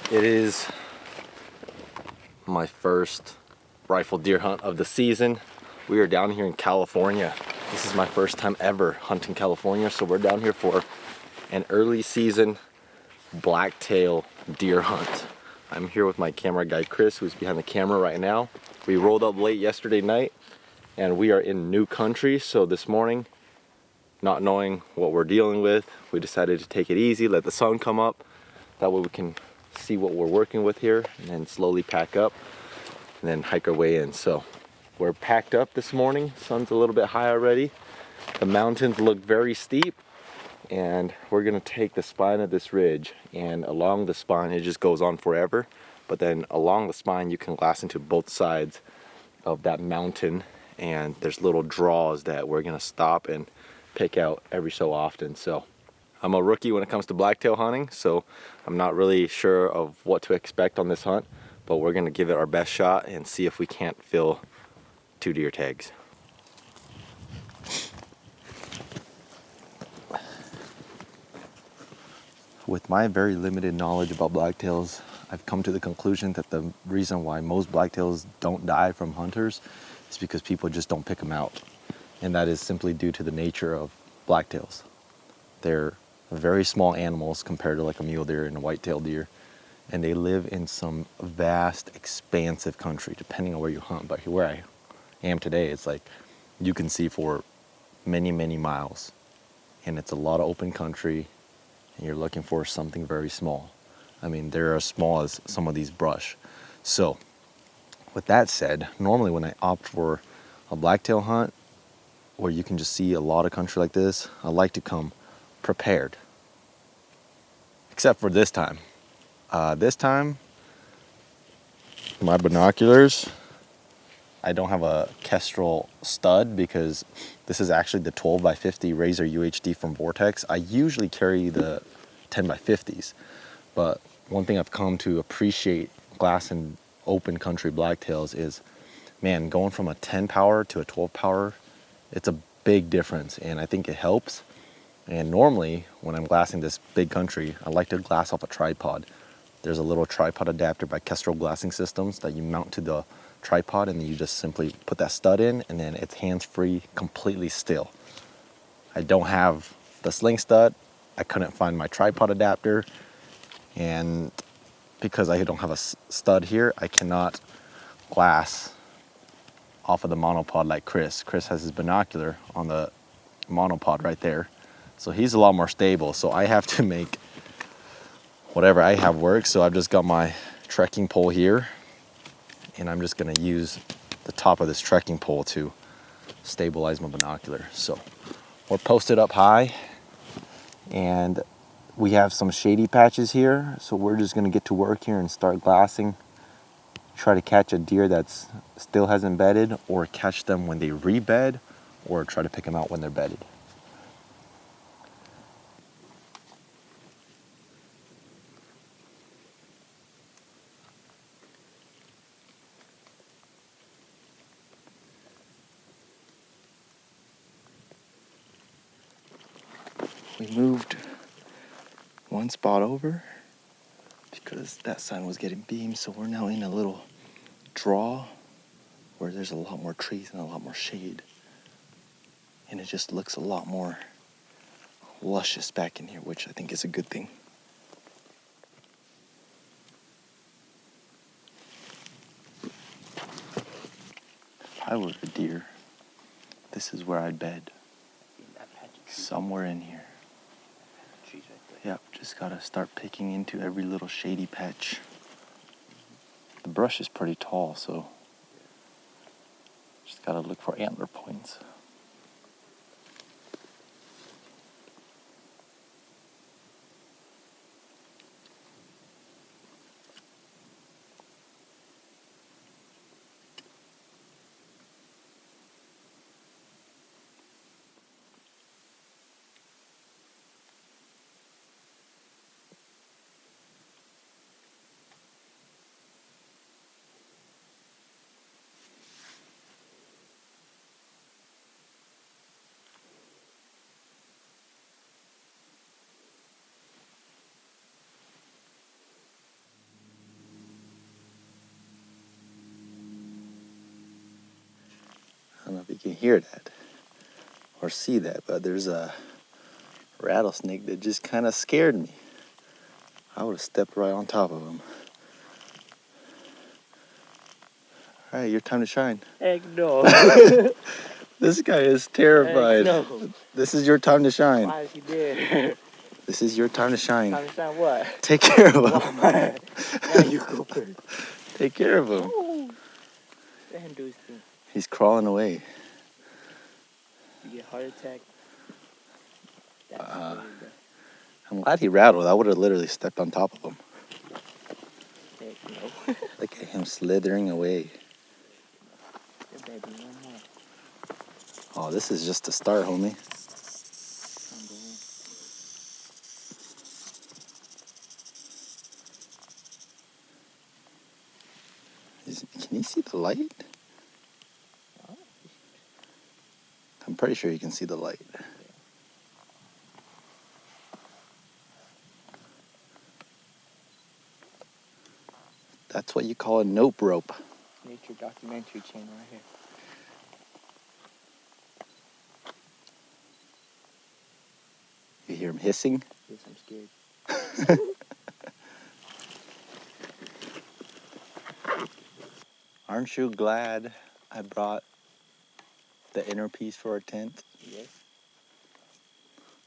It is my first rifle deer hunt of the season. We are down here in California. This is my first time ever hunting California, so we're down here for an early season blacktail deer hunt. I'm here with my camera guy Chris, who's behind the camera right now. We rolled up late yesterday night and we are in new country, so this morning, not knowing what we're dealing with, we decided to take it easy, let the sun come up. That way we can see what we're working with here and then slowly pack up and then hike our way in. So we're packed up this morning. Sun's a little bit high already. The mountains look very steep and we're gonna take the spine of this ridge, and along the spine it just goes on forever, but then along the spine you can glass into both sides of that mountain, and there's little draws that we're gonna stop and pick out every so often. So I'm a rookie when it comes to blacktail hunting, so I'm not really sure of what to expect on this hunt, but we're gonna give it our best shot and see if we can't fill 2 deer tags. With my very limited knowledge about blacktails, I've come to the conclusion that the reason why most blacktails don't die from hunters is because people just don't pick them out. And that is simply due to the nature of blacktails. They're very small animals compared to like a mule deer and a white-tailed deer, and they live in some vast, expansive country, depending on where you hunt. But where I am today, it's like you can see for many, many miles, and it's a lot of open country, and you're looking for something very small. I mean, they're as small as some of these brush. So, with that said, normally when I opt for a blacktail hunt, where you can just see a lot of country like this, I like to come prepared. Except for this time. This time, my binoculars, I don't have a Kestrel stud because this is actually the 12x50 Razor UHD from Vortex. I usually carry the 10x50s, but one thing I've come to appreciate glassing open country blacktails is, man, going from a 10 power to a 12 power, it's a big difference, and I think it helps. And normally when I'm glassing this big country, I like to glass off a tripod. There's a little tripod adapter by Kestrel Glassing Systems that you mount to the tripod, and then you just simply put that stud in, and then it's hands-free, completely still. I don't have the sling stud. I couldn't find my tripod adapter, and because I don't have a stud here, I cannot glass off of the monopod like Chris. Chris has his binocular on the monopod right there, so he's a lot more stable. So I have to make whatever I have work. So I've just got my trekking pole here, and I'm just gonna use the top of this trekking pole to stabilize my binocular. So we're posted up high, and we have some shady patches here, so we're just gonna get to work here and start glassing. Try to catch a deer that's still hasn't bedded, or catch them when they rebed, or try to pick them out when they're bedded. We moved one spot over because that sign was getting beamed, so we're now in a little draw where there's a lot more trees and a lot more shade, and it just looks a lot more luscious back in here, which I think is a good thing. If I were a deer, this is where I'd bed. Somewhere in here. Yep, just gotta start picking into every little shady patch. The brush is pretty tall, so just gotta look for antler points. don't know if you can hear that or see that, but there's a rattlesnake that just kind of scared me. I would have stepped right on top of him. All right, your time to shine. Heck no. This guy is terrified. Heck no. This is your time to shine. Why is he there? This is your time to shine. Time to shine what? Take care of him. Oh, man. Now you go first. Take care of him. Oh. Let him do his thing. He's crawling away. You get a heart attack. That's I'm glad he rattled. I would have literally stepped on top of him. Heck no. Look at him slithering away. There better be one more. Oh, this is just the start, homie. Can you see the light? I'm pretty sure you can see the light. That's what you call a nope rope. Nature documentary channel right here. You hear him hissing? Yes, I'm scared. Aren't you glad I brought the inner piece for our tent? Yes.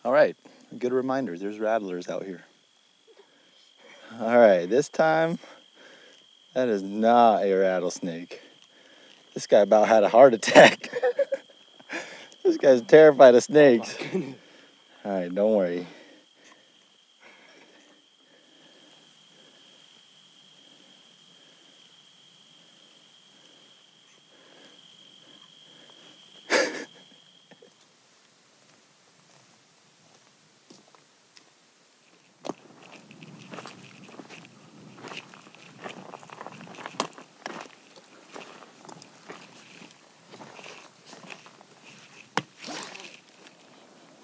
All right, good reminder. There's rattlers out here. All right, this time, that is not a rattlesnake. This guy about had a heart attack. This guy's terrified of snakes. Oh, all right, don't worry.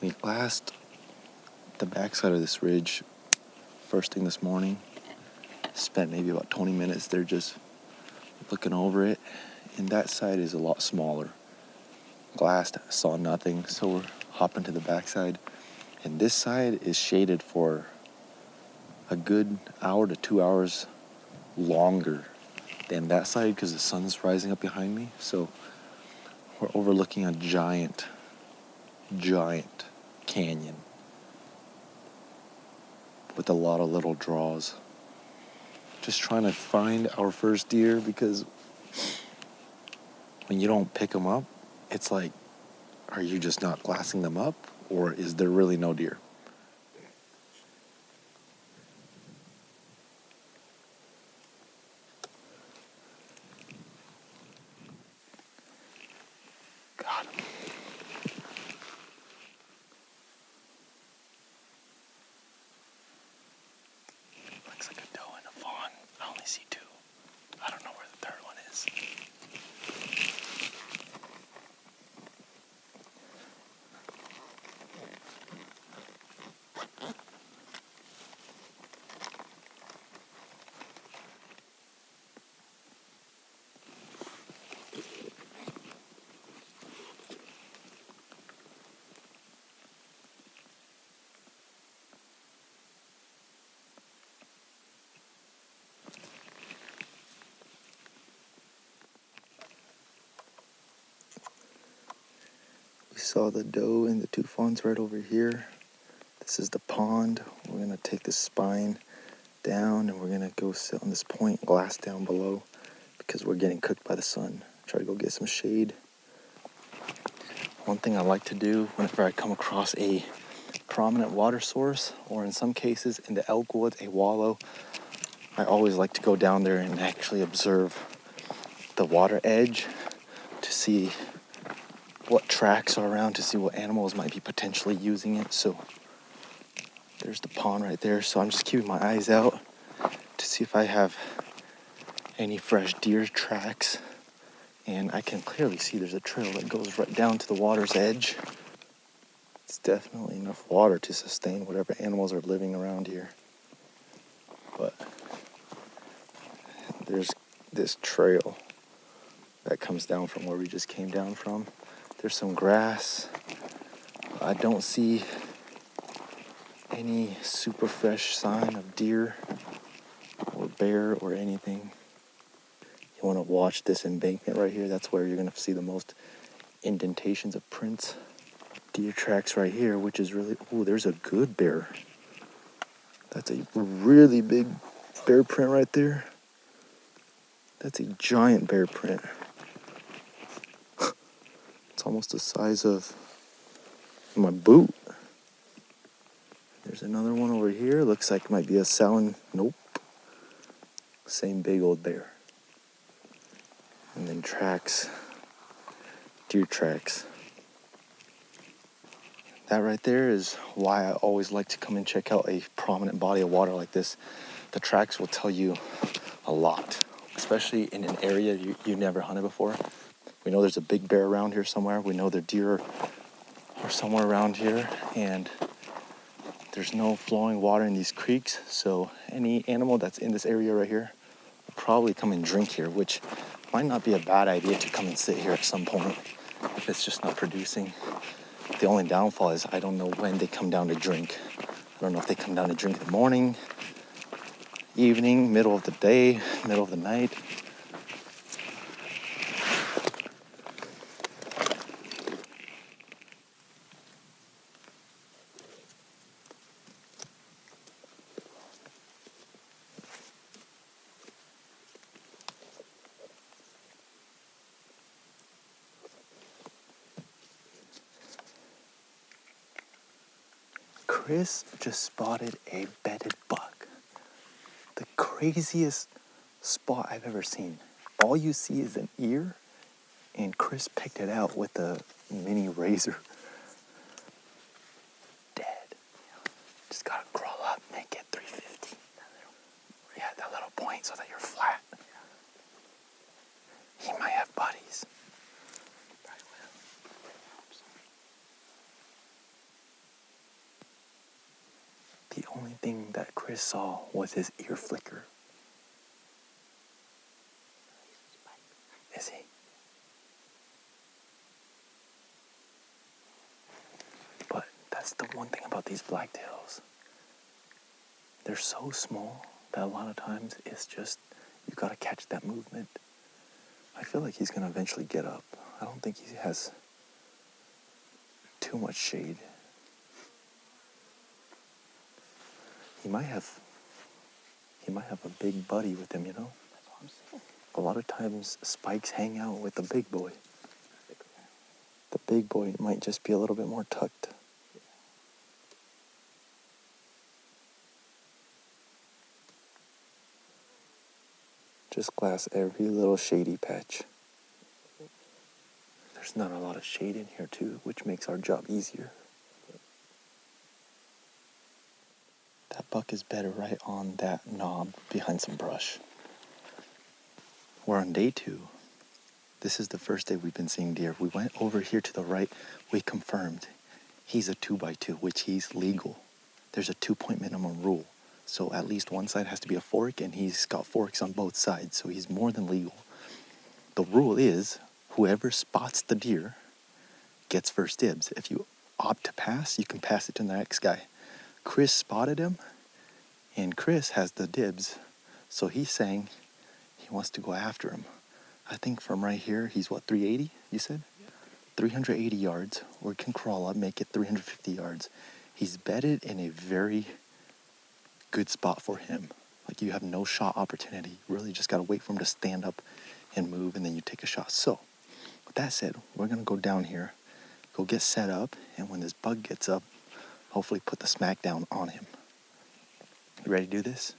We glassed the backside of this ridge first thing this morning. Spent maybe about 20 minutes there just looking over it. And that side is a lot smaller. Glassed, saw nothing, so we're hopping to the backside. And this side is shaded for a good hour to 2 hours longer than that side because the sun's rising up behind me. So we're overlooking a giant canyon with a lot of little draws. Just trying to find our first deer because when you don't pick them up, it's like, are you just not glassing them up or is there really no deer? Got him. Looks like a doe and a fawn. I only see two. I don't know where the third one is. We saw the doe and the two fawns right over here. This is the pond. We're gonna take the spine down and we're gonna go sit on this point, glass down below because we're getting cooked by the sun. Try to go get some shade. One thing I like to do whenever I come across a prominent water source, or in some cases in the elk woods, a wallow, I always like to go down there and actually observe the water edge to see what tracks are around, to see what animals might be potentially using it. So there's the pond right there. So I'm just keeping my eyes out to see if I have any fresh deer tracks. And I can clearly see there's a trail that goes right down to the water's edge. It's definitely enough water to sustain whatever animals are living around here. But there's this trail that comes down from where we just came down from. There's some grass. I don't see any super fresh sign of deer or bear or anything. You want to watch this embankment right here. That's where you're going to see the most indentations of prints. Deer tracks right here, which is really... Oh, there's a good bear. That's a really big bear print right there. That's a giant bear print. It's almost the size of my boot. There's another one over here. Looks like it might be a Salon. Nope. Same big old bear. And then tracks. Deer tracks. That right there is why I always like to come and check out a prominent body of water like this. The tracks will tell you a lot, especially in an area you never hunted before. We know there's a big bear around here somewhere. We know the deer are somewhere around here, and there's no flowing water in these creeks, so any animal that's in this area right here will probably come and drink here, which might not be a bad idea to come and sit here at some point if it's just not producing. The only downfall is I don't know when they come down to drink. I don't know if they come down to drink in the morning, evening, middle of the day, middle of the night. Chris just spotted a bedded buck. The craziest spot I've ever seen. All you see is an ear, and Chris picked it out with a mini razor. Dead. Just gotta crawl up, make it 350. Yeah, that little point so that you're flat. He might have buddies. The only thing that Chris saw was his ear flicker. Is he? But that's the one thing about these blacktails. They're so small that a lot of times it's just, you gotta catch that movement. I feel like he's gonna eventually get up. I don't think he has too much shade. He might have a big buddy with him, you know? That's what I'm saying. A lot of times spikes hang out with the big boy. The big boy might just be a little bit more tucked. Just glass every little shady patch. There's not a lot of shade in here too, which makes our job easier. That buck is better right on that knob behind some brush. We're on day 2. This is the first day we've been seeing deer. We went over here to the right. We confirmed he's a 2x2, which he's legal. There's a 2-point minimum rule. So at least one side has to be a fork, and he's got forks on both sides. So he's more than legal. The rule is whoever spots the deer gets first dibs. If you opt to pass, you can pass it to the next guy. Chris spotted him, and Chris has the dibs. So he's saying he wants to go after him. I think from right here, he's what, 380, you said? Yeah. 380 yards, or can crawl up, make it 350 yards. He's bedded in a very good spot for him. Like, you have no shot opportunity. You really just got to wait for him to stand up and move, and then you take a shot. So, with that said, we're going to go down here, go get set up, and when this bug gets up, hopefully put the smack down on him. You ready to do this?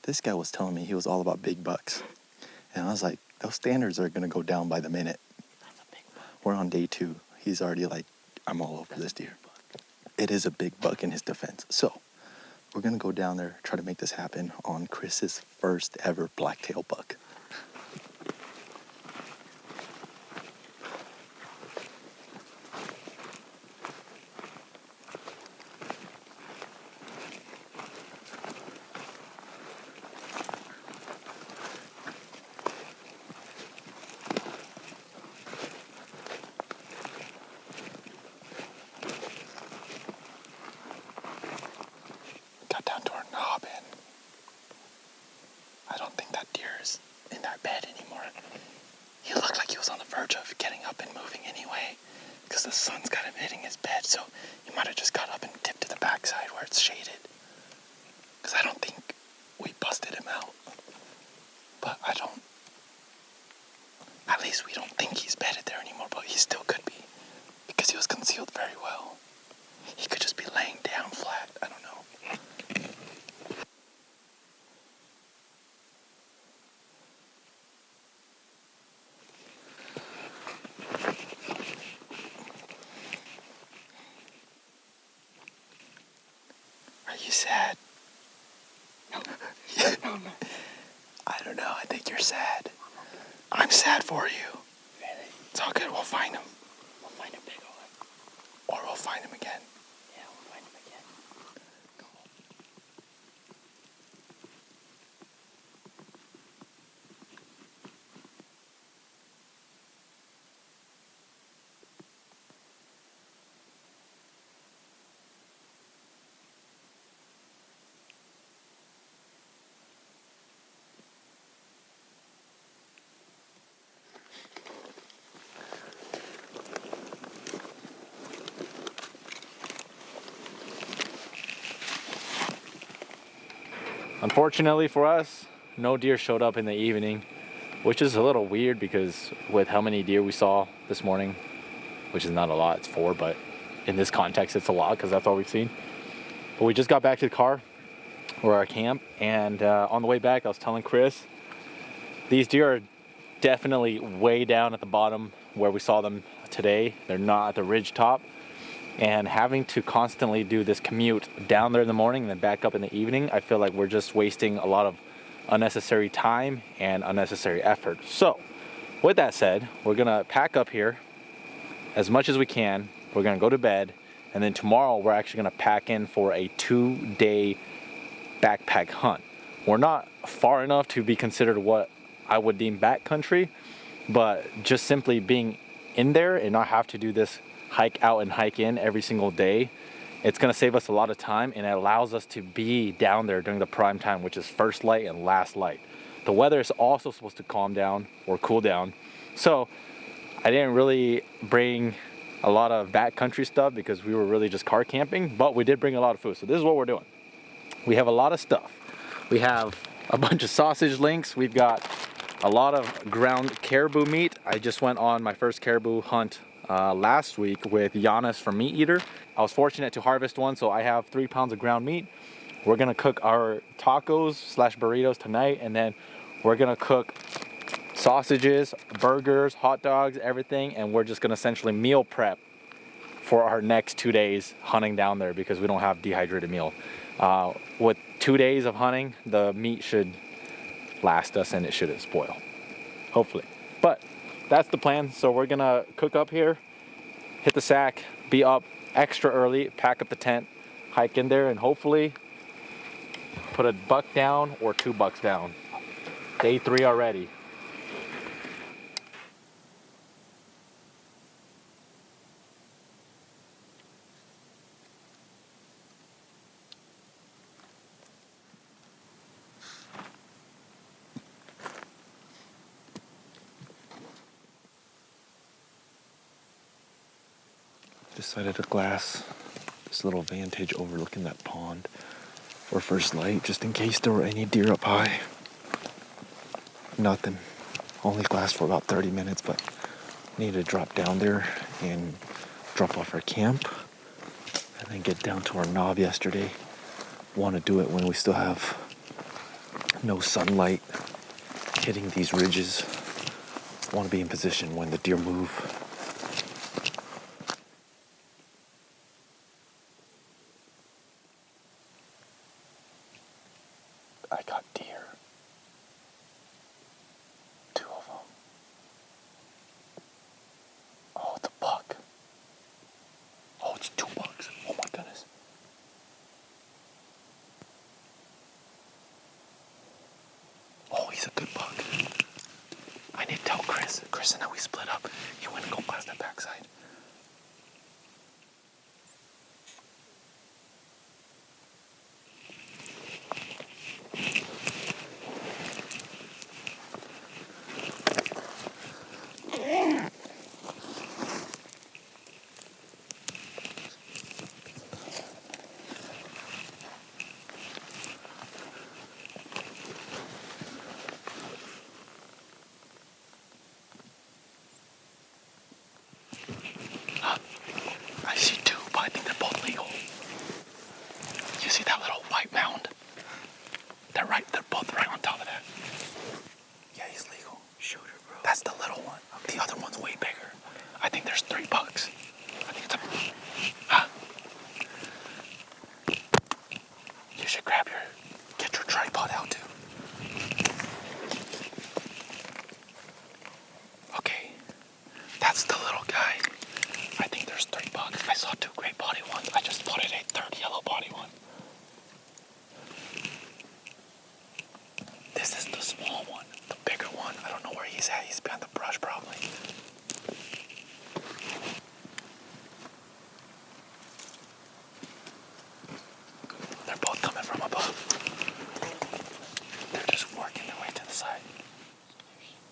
This guy was telling me he was all about big bucks. And I was like, those standards are going to go down by the minute. We're on day 2. He's already like, I'm all over this deer. It is a big buck in his defense. So, we're going to go down there, try to make this happen on Chris's first ever blacktail buck. that deer is in that bed anymore. He looked like he was on the verge of getting up and moving anyway, because the sun's kind of hitting his bed, so he might have just got up and tipped to the backside where it's shaded. Because I don't think we busted him out. But at least we don't think he's bedded there anymore, but he still could be, because he was concealed very well. He could just be laying down flat, I don't know. Are you sad? No. No. I don't know, I think you're sad. I'm sad for you. Really? It's all good, we'll find him. We'll find a big one. Or we'll find him again. Yeah, we'll find him again. Unfortunately for us, no deer showed up in the evening, which is a little weird because with how many deer we saw this morning, which is not a lot, it's 4, but in this context it's a lot because that's all we've seen. But we just got back to the car or our camp, and on the way back I was telling Chris, these deer are definitely way down at the bottom where we saw them today. They're not at the ridge top. And having to constantly do this commute down there in the morning and then back up in the evening, I feel like we're just wasting a lot of unnecessary time and unnecessary effort. So, with that said, we're gonna pack up here as much as we can. We're gonna go to bed, and then tomorrow we're actually gonna pack in for a 2-day backpack hunt. We're not far enough to be considered what I would deem backcountry, but just simply being in there and not have to do this hike out and hike in every single day, it's going to save us a lot of time, and it allows us to be down there during the prime time, which is first light and last light. The weather is also supposed to calm down or cool down, so I didn't really bring a lot of backcountry stuff because we were really just car camping, but we did bring a lot of food. So this is what we're doing. We have a lot of stuff. We have a bunch of sausage links. We've got a lot of ground caribou meat. I just went on my first caribou hunt last week with Giannis from Meat Eater. I was fortunate to harvest one, so I have 3 pounds of ground meat. We're gonna cook our tacos / burritos tonight, and then we're gonna cook sausages, burgers, hot dogs, everything, and we're just gonna essentially meal prep for our next 2 days hunting down there because we don't have dehydrated meal. With 2 days of hunting, the meat should last us and it shouldn't spoil, hopefully. But that's the plan. So we're gonna cook up here, hit the sack, be up extra early, pack up the tent, hike in there, and hopefully put a buck down or 2 bucks down. Day 3 already. Decided to glass this little vantage overlooking that pond for first light, just in case there were any deer up high. Nothing. Only glassed for about 30 minutes, but we need to drop down there and drop off our camp and then get down to our knob yesterday. Want to do it when we still have no sunlight hitting these ridges. Want to be in position when the deer move. I got deer. 2 of them. Oh, it's a buck. Oh, it's 2 bucks. Oh my goodness. Oh, he's a good buck. I need to tell Chris. Chris and I, we split up. He went and go past that backside. he's at? He's behind the brush, probably. They're both coming from above. They're just working their way to the side.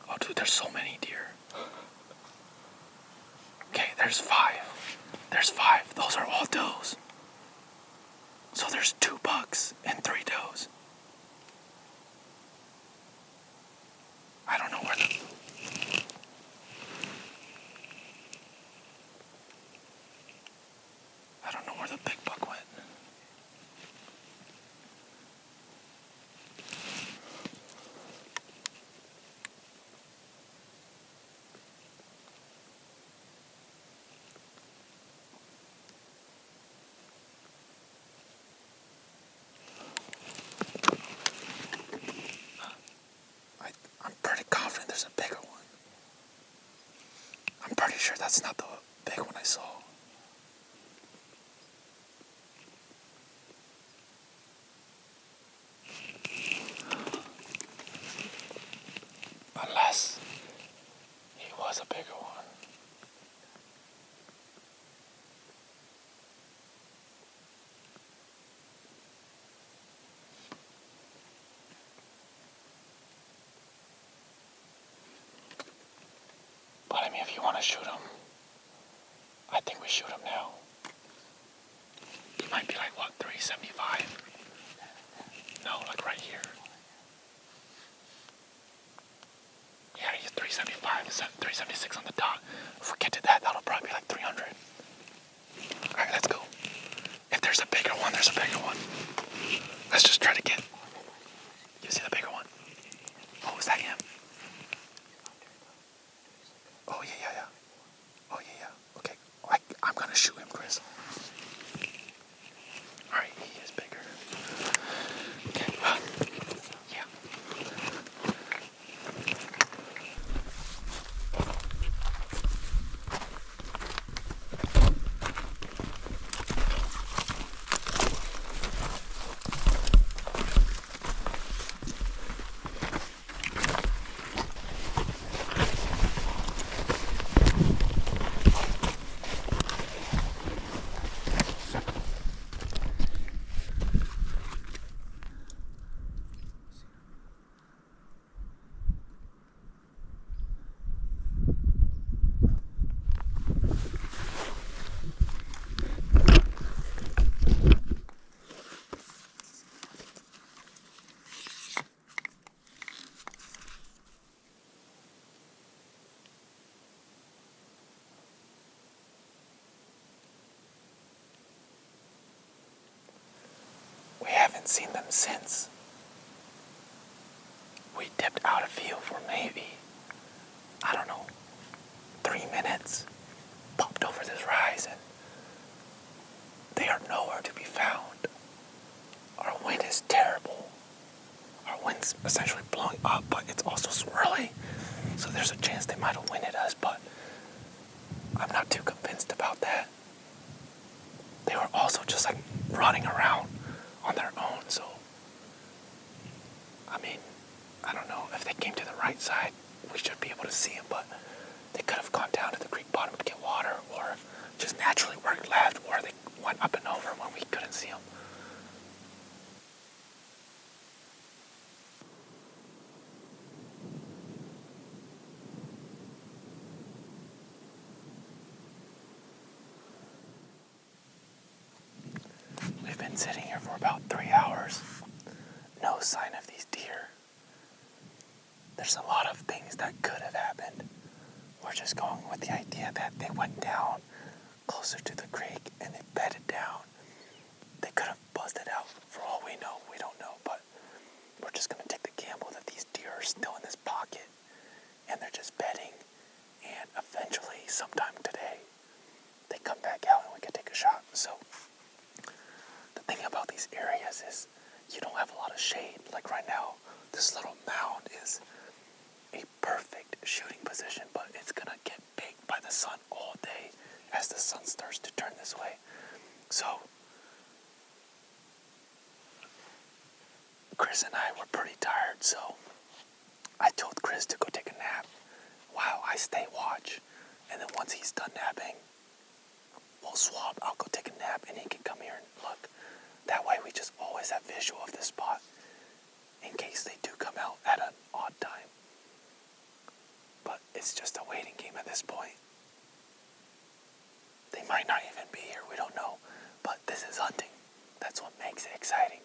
Oh, dude, there's so many deer. Okay, there's 5. There's 5. Those are all does. So there's 2 bucks and 3 does. I don't know where the big buck went. I'm pretty confident there's a bigger one. I'm pretty sure that's not the big one I saw. Unless he was a bigger one. But I mean, if you want to shoot him, I think we shoot him now. He might be like, what, 375? No, like right here. Yeah, he's 375. It's at 376 on the dot. If we get to that, that'll probably be like 300. Alright, let's go. If there's a bigger one, there's a bigger one. Let's just try to get... You see the bigger one? Oh, is that him? Oh, yeah. Oh, yeah. Okay, I'm gonna shoot him, Chris. Alright, he is bigger. Okay, yeah. We haven't seen them since. We dipped out of view for maybe, I don't know, 3 minutes. Popped over this rise and they are nowhere to be found. Our wind is terrible. Our wind's essentially blowing up, but it's also swirling. So there's a chance they might have winded us, but I'm not too convinced about that. They were also just like running around on their own, so I mean, I don't know. If they came to the right side, we should be able to see them, but they could have gone down to the creek bottom to get water, or just naturally worked left, or they went up and over when we couldn't see them. We've been sitting here for about 3 hours. No sign of these deer. There's a lot of things that could have happened. We're just going with the idea that they went down closer to the creek and they bedded down. They could have busted out. For all we know, we don't know, but we're just going to take the gamble that these deer are still in this pocket and they're just bedding, and eventually, sometime today, they come back out and we can take a shot. So the thing about these areas is you don't have a lot of shade. Like right now, this little mound is a perfect shooting position, but it's gonna get baked by the sun all day as the sun starts to turn this way. So Chris and I were pretty tired, so I told Chris to go take a nap, while I stay watch. And then once he's done napping, we'll swap. I'll go take a nap and he can come here and look. That way we just always have visual of this spot in case they do come out at an odd time. But it's just a waiting game at this point. They might not even be here, we don't know. But this is hunting. That's what makes it exciting.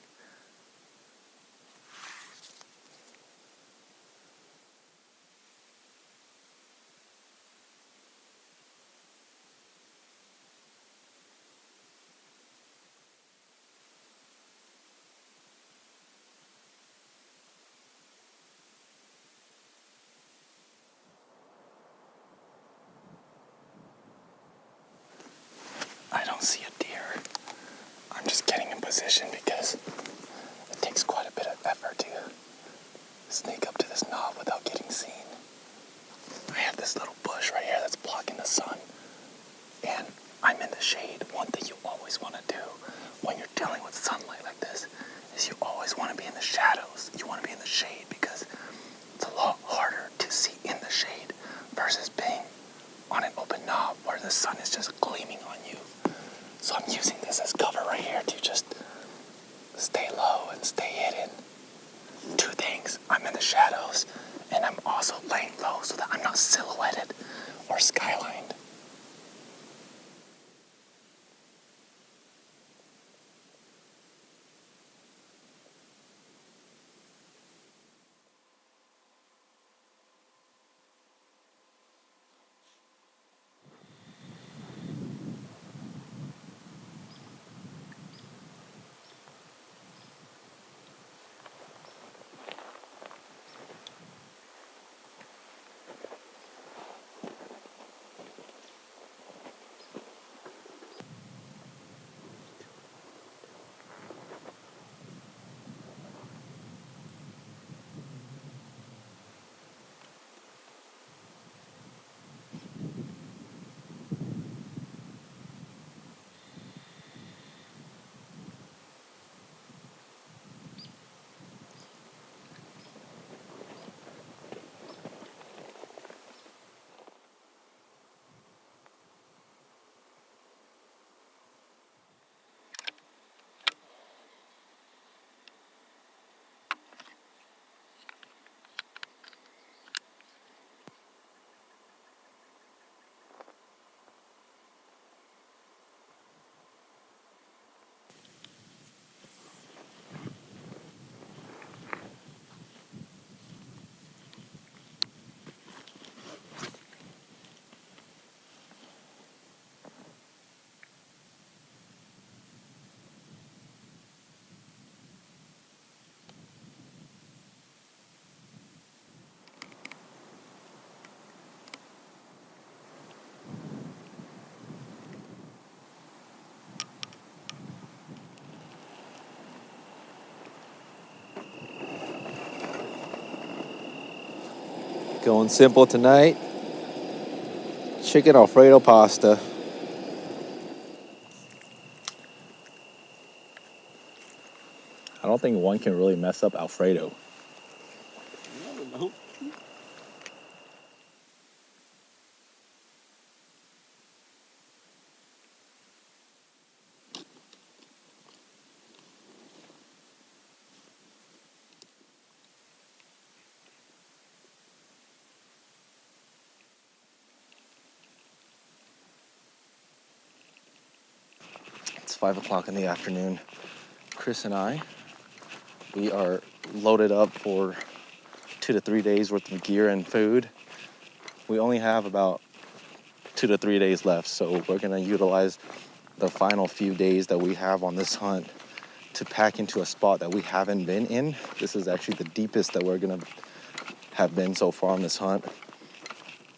I don't see a deer. I'm just getting in position because it takes quite a bit of effort to sneak up to this knob without getting seen. I have this little bush right here that's blocking the sun, and I'm in the shade. One thing you always want to do when you're dealing with sunlight like this is you always want to be in the shadows. You want to be in the shade because it's a lot harder to see in the shade versus being on an open knob where the sun is just gleaming on you. So I'm using this as cover right here to just stay low and stay hidden. Two things, I'm in the shadows and I'm also laying low so that I'm not silhouetted or skylined. Going simple tonight. Chicken Alfredo pasta. I don't think one can really mess up Alfredo. I don't know. It's 5 o'clock in the afternoon. Chris and I, we are loaded up for 2 to 3 days worth of gear and food. We only have about 2 to 3 days left, so we're gonna utilize the final few days that we have on this hunt to pack into a spot that we haven't been in. This is actually the deepest that we're gonna have been so far on this hunt.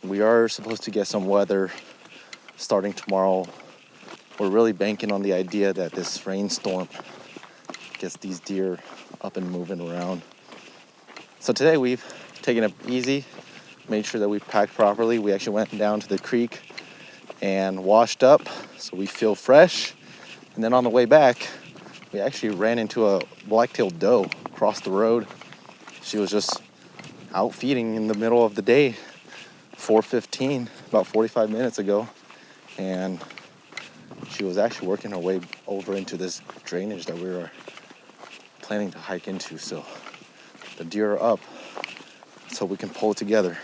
We are supposed to get some weather starting tomorrow. We're really banking on the idea that this rainstorm gets these deer up and moving around. So today we've taken it easy, made sure that we packed properly. We actually went down to the creek and washed up so we feel fresh. And then on the way back, we actually ran into a blacktail doe across the road. She was just out feeding in the middle of the day. 4:15, about 45 minutes ago, and she was actually working her way over into this drainage that we were planning to hike into. So the deer are up, so we can pull it together.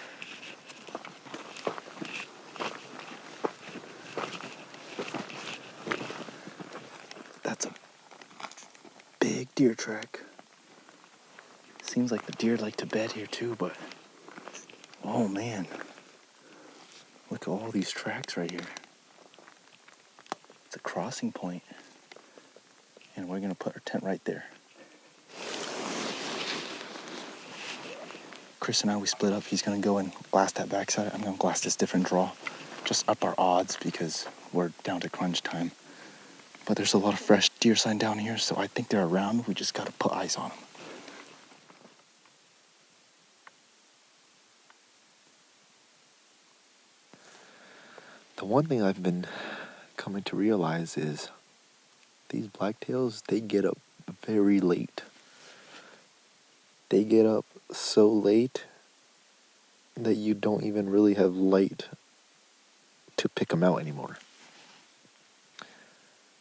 That's a big deer track. Seems like the deer like to bed here too, but oh man, look at all these tracks right here. It's a crossing point, and we're gonna put our tent right there. Chris and I, we split up. He's gonna go and glass that backside. I'm gonna glass this different draw. Just up our odds because we're down to crunch time. But there's a lot of fresh deer sign down here, so I think they're around. We just gotta put eyes on them. The one thing I've been coming to realize is these blacktails, they get up very late. They get up so late that you don't even really have light to pick them out anymore.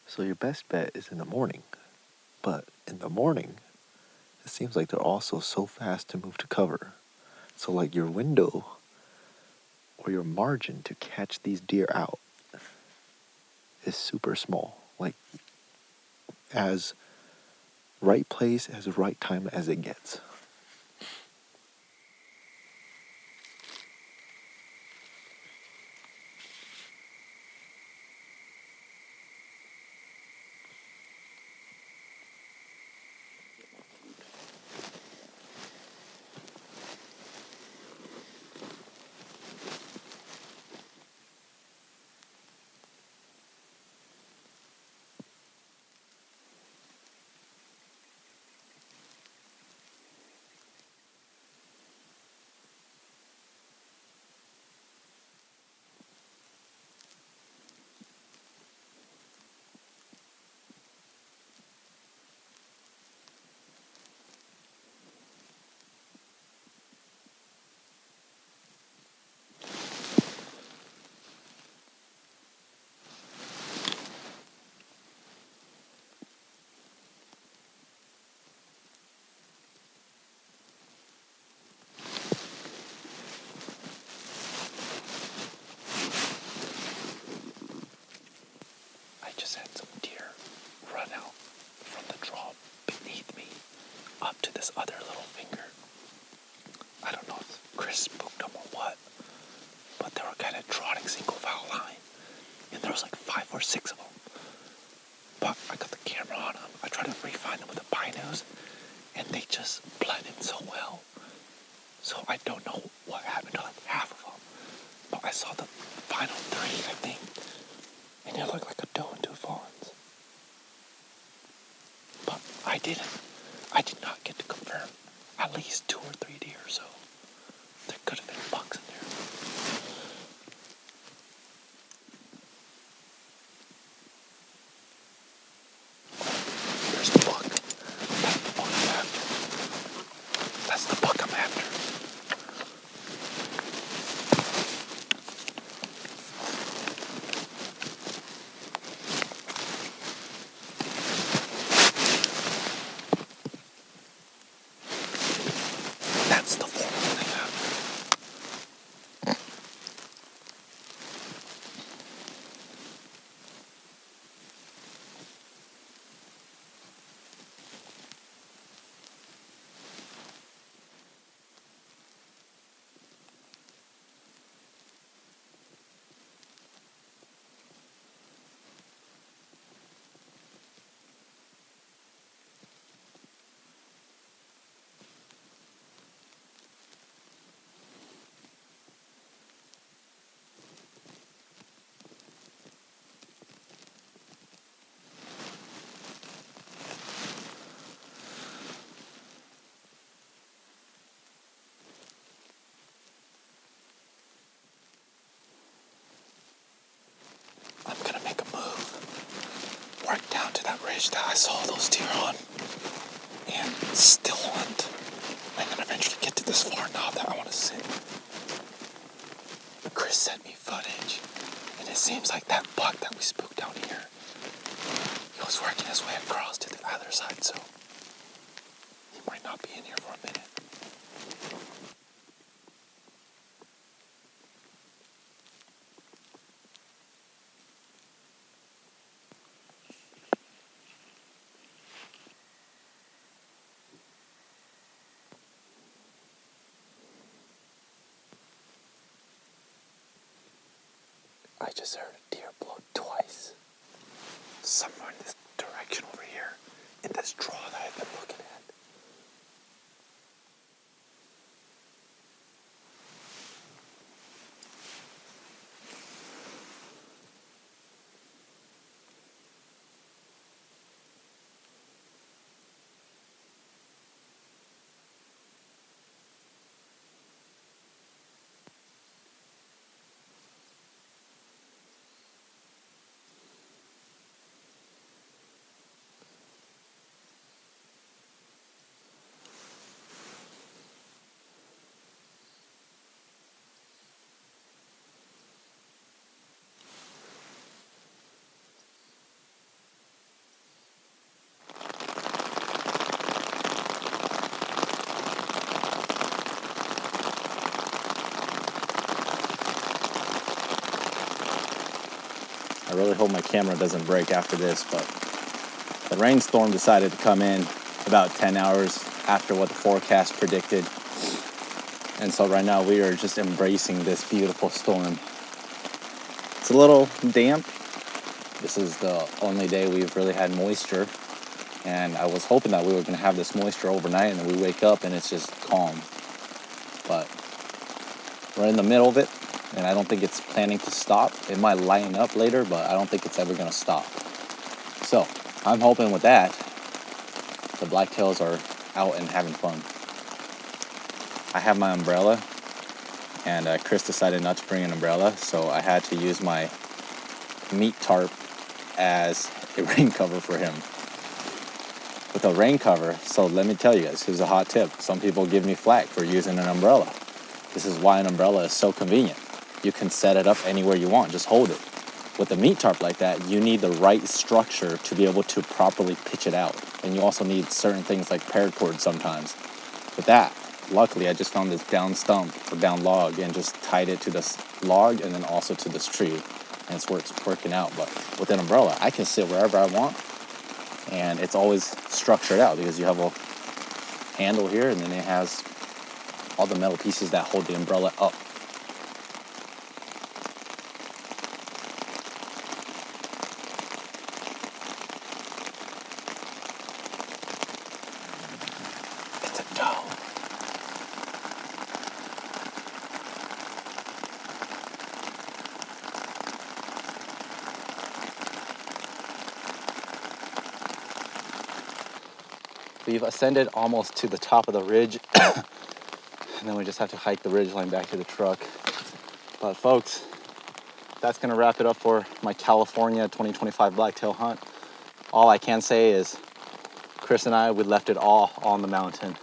So your best bet is in the morning. But in the morning, it seems like they're also so fast to move to cover. So like your window or your margin to catch these deer out is super small. Like as right place, as right time as it gets. I just had some deer run out from the draw beneath me up to this other little finger. I don't know if Chris spooked them or what, but they were kind of trotting single file line, and there was like 5 or 6 of them. But I got the camera on them. I tried to refine them with the binos, and they just blended so well. So I don't know what happened to like half of them, but I saw the final 3, I think, and they looked like a doe and 2 fawns. But I did not get to confirm at least 2 or 3 deer, so there could have been bucks in there. There's the buck. That's the buck I'm after. That's the buck I'm after. That's the foreman I'm after. I'm gonna make a move right down to that ridge that I saw those deer on and still hunt. I'm gonna eventually get to this far knob that I want to sit. seems like that buck that we spooked down here, he was working his way across to the other side, so he might not be in here for a minute. I just heard a deer blow twice. Somewhere in this direction over here, in this draw that I've been looking at. I really hope my camera doesn't break after this, but the rainstorm decided to come in about 10 hours after what the forecast predicted. And so right now we are just embracing this beautiful storm. It's a little damp. This is the only day we've really had moisture. And I was hoping that we were going to have this moisture overnight and then we wake up and it's just calm. But we're in the middle of it. And I don't think it's planning to stop. It might lighten up later, but I don't think it's ever gonna stop. So I'm hoping with that, the blacktails are out and having fun. I have my umbrella, and Chris decided not to bring an umbrella, so I had to use my meat tarp as a rain cover for him. With a rain cover, so let me tell you guys, here's a hot tip. Some people give me flack for using an umbrella. This is why an umbrella is so convenient. You can set it up anywhere you want, just hold it. With a meat tarp like that, you need the right structure to be able to properly pitch it out. And you also need certain things like paracord sometimes. With that, luckily I just found this down stump or down log and just tied it to this log and then also to this tree. And it's working out. But with an umbrella, I can sit wherever I want. And it's always structured out because you have a handle here and then it has all the metal pieces that hold the umbrella up. We've ascended almost to the top of the ridge, and then we just have to hike the ridge line back to the truck. But folks, that's gonna wrap it up for my California 2025 blacktail hunt. All I can say is Chris and I, we left it all on the mountain.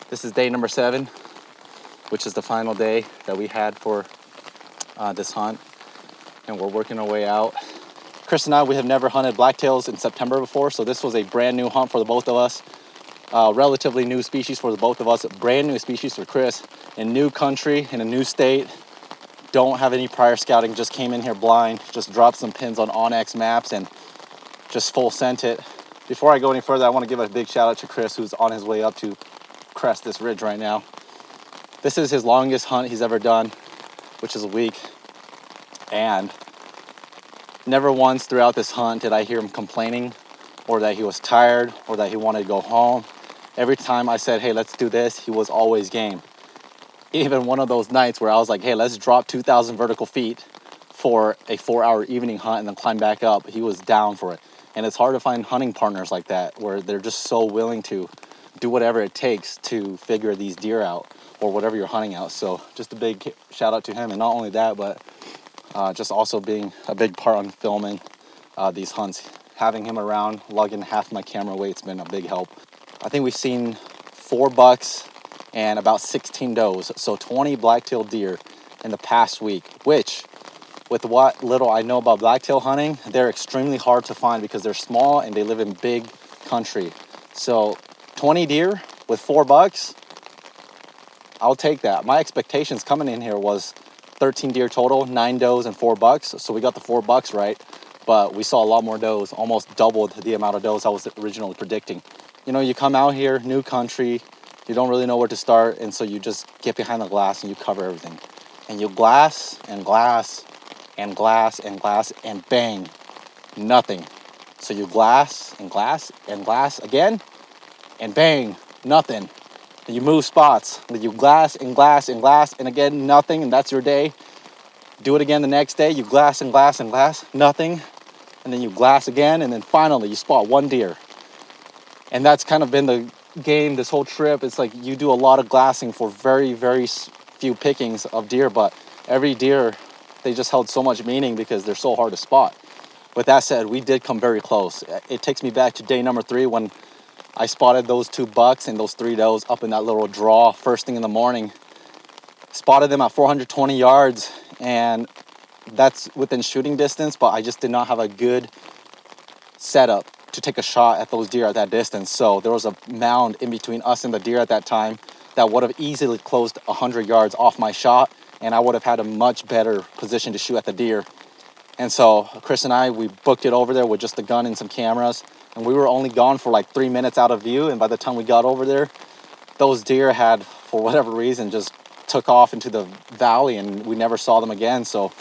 This is day number 7, which is the final day that we had for this hunt, and we're working our way out. Chris and I, we have never hunted blacktails in September before, so this was a brand new hunt for the both of us. Relatively new species for the both of us, brand new species for Chris, in new country, in a new state. Don't have any prior scouting, just came in here blind, just dropped some pins on Onyx maps and just full sent it. Before I go any further, I want to give a big shout out to Chris, who's on his way up to crest this ridge right now. This is his longest hunt he's ever done, which is a week. And never once throughout this hunt did I hear him complaining or that he was tired or that he wanted to go home. Every time I said, hey, let's do this, he was always game. Even one of those nights where I was like, hey, let's drop 2,000 vertical feet for a 4-hour evening hunt and then climb back up, he was down for it. And it's hard to find hunting partners like that where they're just so willing to do whatever it takes to figure these deer out or whatever you're hunting out. So just a big shout out to him. And not only that, but just also being a big part on filming these hunts. Having him around, lugging half my camera weight's been a big help. I think we've seen 4 bucks and about 16 does, so 20 blacktail deer in the past week, which with what little I know about blacktail hunting, they're extremely hard to find because they're small and they live in big country. So 20 deer with $4, I'll take that. My expectations coming in here was 13 deer total, 9 does and $4. So we got the $4 right, but we saw a lot more does, almost doubled the amount of does I was originally predicting. You know, you come out here, new country, you don't really know where to start, and so you just get behind the glass and you cover everything. And you glass and glass and glass and glass and bang, nothing. So you glass and glass and glass again and bang, nothing. And you move spots, and you glass and glass and glass and again, nothing, and that's your day. Do it again the next day, you glass and glass and glass, nothing. And then you glass again, and then finally you spot one deer. And that's kind of been the game this whole trip. It's like you do a lot of glassing for very, very few pickings of deer, but every deer, they just held so much meaning because they're so hard to spot. With that said, we did come very close. It takes me back to day number 3 when I spotted those 2 bucks and those 3 does up in that little draw first thing in the morning. Spotted them at 420 yards, and that's within shooting distance, but I just did not have a good setup to take a shot at those deer at that distance. So there was a mound in between us and the deer at that time that would have easily closed 100 yards off my shot, and I would have had a much better position to shoot at the deer. And so Chris and I, we booked it over there with just the gun and some cameras, and we were only gone for like 3 minutes out of view, and by the time we got over there, those deer had, for whatever reason, just took off into the valley, and we never saw them again. So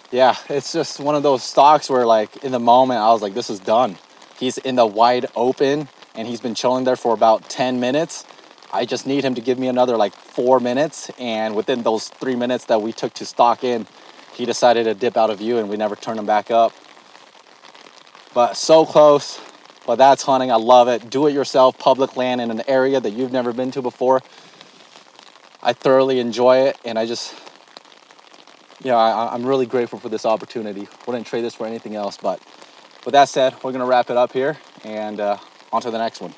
yeah, it's just one of those stalks where, like, in the moment I was like, this is done. He's in the wide open and he's been chilling there for about 10 minutes. I just need him to give me another like 4 minutes, and within those 3 minutes that we took to stalk in, he decided to dip out of view and we never turned him back up. But so close. But that's hunting. I love it. Do it yourself, public land in an area that you've never been to before. I thoroughly enjoy it, and I'm really grateful for this opportunity. Wouldn't trade this for anything else. But with that said, we're going to wrap it up here, and on to the next one.